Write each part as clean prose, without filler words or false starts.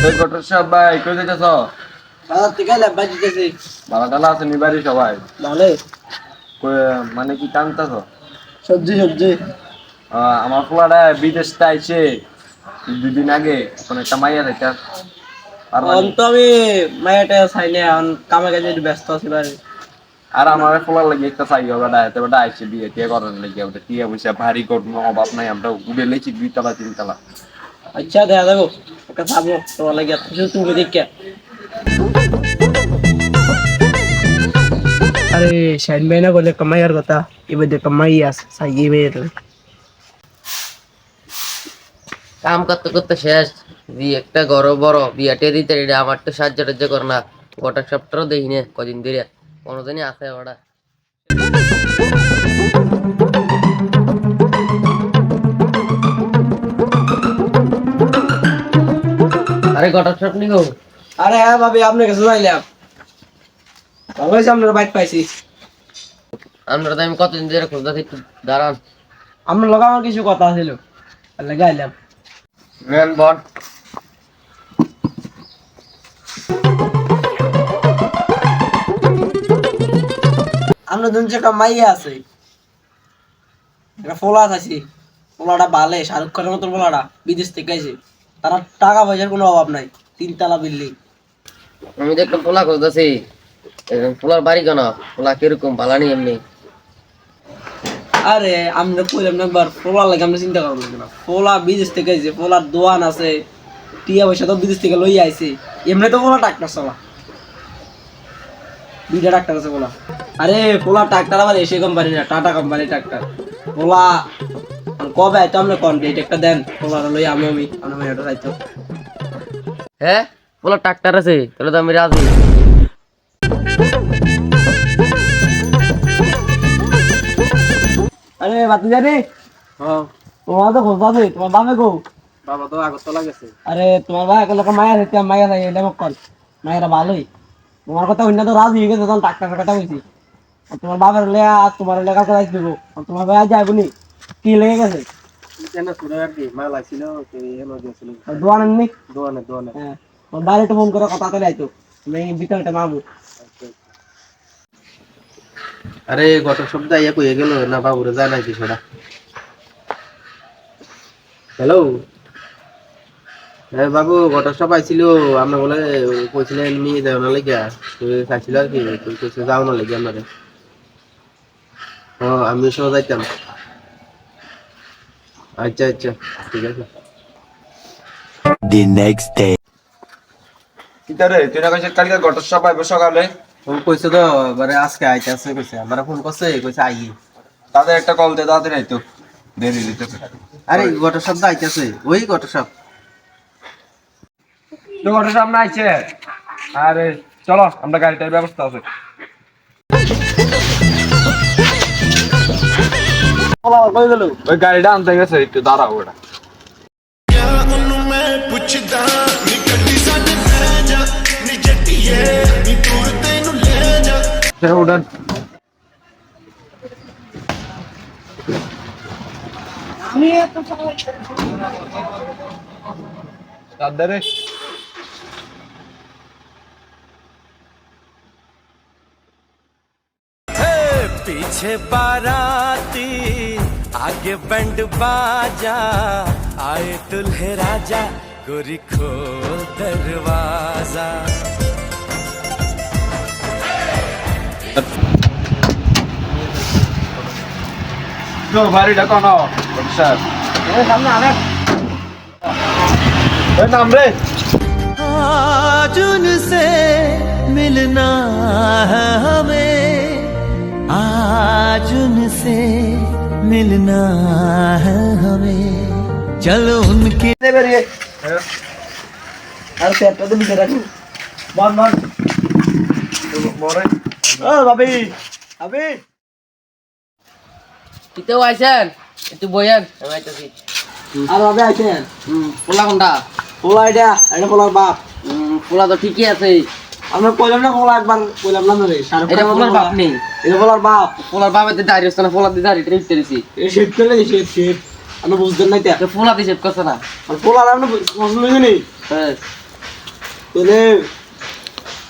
ওই কটর সাহেব ভাই কই যাইতেছ? বাজার থেকে এলাম, বাজি দিতেছি। ভালো টালা আছে নি বাড়ি সবাই? ভালো। মানে কি টানতেছ? সবজি সবজি। আমার পোলাটা বিদেশ থেকে আইছে 2 দিন আগে, এখন একটা মাইয়া যাইতা আর মানে তো আমি মায়াটা চাই না, এখন কামে কাজে একটু ব্যস্ত আছি বাড়ি। আর আমার পোলার লাগি একটা চাই হবে বেটা আইছে বিয়ে টিয়ে করার লাগি, ওটা টিয়া পয়সা ভারী কোনো অভাব নাই, আমরা উড়ে লেছি 2 তলা 3 তলা। আচ্ছা দেখা যাবো, একটা থাকবো তোমার লাগে তুমি দেখে। আরে শাইন ভাই না বলে কামাইয়ার কথা, এবার দেখ কামাই আছে সাই মেয়ের। কাম করতে করতে শেষ। একটা বড় বিয়াটে দিতে রে, আমার তো সাহায্য টাজ্য কর না। গোটা সপ্তাহ দেখি না কদিন ধরে কোনোদিনই আছে ওটা। আরে গোটা সপ নি গো। আরে হ্যাঁ ভাবি, আপনার কাছে যাইলাম, ভালো হয়েছে আপনার বাইক পাইছি। আমরা তো আমি কতদিন ধরে খোঁজা একটু দাঁড়ান। আপনার লগে আমার কিছু কথা ছিল, গাইলাম। রেন বট আমরা দুজন যে একটা মাইয়া আছে, একটা ফোলা আছে, ফোলাটা বালে শাহরুখ খানের মতন, ফোলাটা বিদেশ থেকে আইছে, তারা টাকা পয়সার কোনো অভাব নাই, 3 তলা বিল্ডিং। আমি তো একটা পোলা খুঁজতেছি, পোলার বাড়ি কেন, পোলা কিরকম পালানি এমনি? আরে আমরা কইলাম না একবার, ফোলা লাগে আমরা চিন্তা করবো না, ফোলা বিদেশ থেকে আইছে, ফোলার দোয়ান আছে, টিয়া পয়সা তো বিদেশ থেকে লইয়া আইছে, এমনি তো ফোলা ট্রাক্টর চলা, 2টা ট্রাক্টর আছে ফোলা। আরে ফোলা ট্রাক্টর আবার এসে কোম্পানি না, টাটা কোম্পানি ট্রাক্টর। ফোলা কবে আইতো আমরা কমপ্লিট একটা দেন, ফোলার লইয়া আমি আমার মেয়েটা যাইতো। হ্যাঁ পোলা ট্রাক্টর আছে, তাহলে তো আমি রাজি। আরে বাতি জানি, তোমার তো খোঁজ আছে, তোমার বাপে গো। বাবা তো আগরতলা গেছে। আরে তোমার ভাই এক লোক মায়া দিতে, মায়া যাই এটা কল, মায়েরা ভালোই। তোমার কথা অন্য তো রাজি হয়ে গেছে, তখন টাকা কথা বলছি। তোমার বাবার লেয়া তোমার লেখা করাই দিব, তোমার ভাই যায় বলি কি লেগে গেছে। দোয়ান এমনি হ্যাঁ, তোমার বাইরে একটু ফোন করে কথা তো আইতো, তুমি বিকালটা মামু। আরে গত সপ্তাহে ইয়া কইয়া গেল না, বাবুরে যায় নাই বিষয়টা। হ্যালো, হ্যাঁ বাবু, গত সপ্তাহে ছিল, আমরা বলে কইছিলেন নিয়ে যাও না লেগে, তুই চাইছিল আর কি, তুই কইছে যাও না লেগে আপনারে। হ্যাঁ আমি সহ যাইতাম। আচ্ছা আচ্ছা ঠিক আছে। The next day. কিতারে তুই না কইছিস কালকে গটর সাহেব আইবো সকালে? ও কইছে তো এবারে আজকে আইতাছে, কইছে আমরা ফোন করছে, কইছে আইই। তাদের একটা কল দে, তাদের আইতো দেরি দিতে। আরে গত সপ্তাহে আইতাছে, ওই গত সপ্তাহ। তো গটর সামনে আইছে। আরে চলো আমরা গাড়িটার ব্যবস্থা আছে। ওই গাড়িটা আনতে গেছে, একটু দাঁড়াও ওটা। উঠান তাদের पीछे बाराती आगे बैंड बाजा, आए दुल्हे राजा गोरी खोल दरवाजा। তো বাড়িটা কোন স্যার? সামনে আরে ওই নাম রে। आज उनसे मिलना है हमें, आज उनसे मिलना है हमें, चलो उनके বেরিয়ে আর পেটটা তো ভিতরে রাখি, বল বল। মরে ও ভাবি ভাবি, কিতেও আইছেন, একটু বইয়েন, আমি আইতাছি। আর ভাবি আইছেন? পোলা কোনটা? পোলা এটা, এটা পোলার বাপ। পোলা তো ঠিকই আছে। আমরা কইলাম না পোলা, একবার কইলাম না রে, শাহরুখ এটা খানের পোলার বাপ নেই, এটা পোলার বাপ। পোলার বাপের দাঁড়িয়ে হচ্ছে না, পোলার দিয়ে দাঁড়িয়ে দিছি। এই শেপ করে শেপ শেপ আপনি বুঝতেন নাই তা ফোলা দিয়ে করছে না আর পোলার আপনি পছন্দ হয়েছে নি হ্যাঁ তাহলে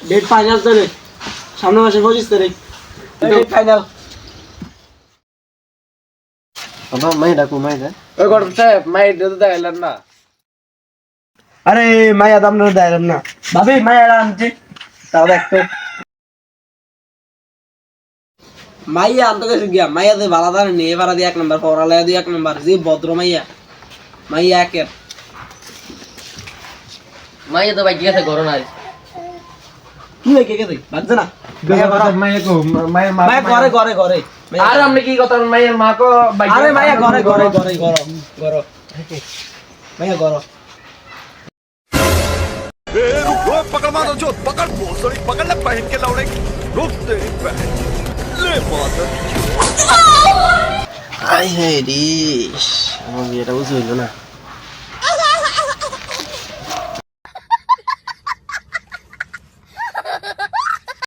ডেট ফাইনাল তাহলে সামনে মাসের 25 তারিখ ডেট ফাইনাল বাবা মাই ডাকু মাই দা ওই গঠন সাহেব মায়ের দিতে দেখাইলেন না। আরে মায়া দাম না দেয় না ভাবি মায়া আনছে তাও দেখতো মাইয়া আনতে গেছে গিয়া মাইয়া দিয়ে ভালো দাঁড়ে নিয়ে এবার দিয়ে 1 নাম্বার পড়ালেয়া দিয়ে 1 নাম্বার যে ভদ্র মাইয়া মাইয়া একের মাইয়া তো ভাই গেছে ঘর নাই কি হয়ে কে কে বাজছে না মাইয়া ঘরে ঘরে ঘরে আর আপনি কি কথা মায়ের মা কো আরে মাইয়া ঘরে ঘরে ঘরে ঘরে ঘরে মাইয়া ঘরে पकड़ मारो जो पकड़ भोसड़ी पकड़ ले पहन के लौड़े रुक तेरी बहन ले माता আই হে রে আমার বিয়েটা বুঝ হইলো না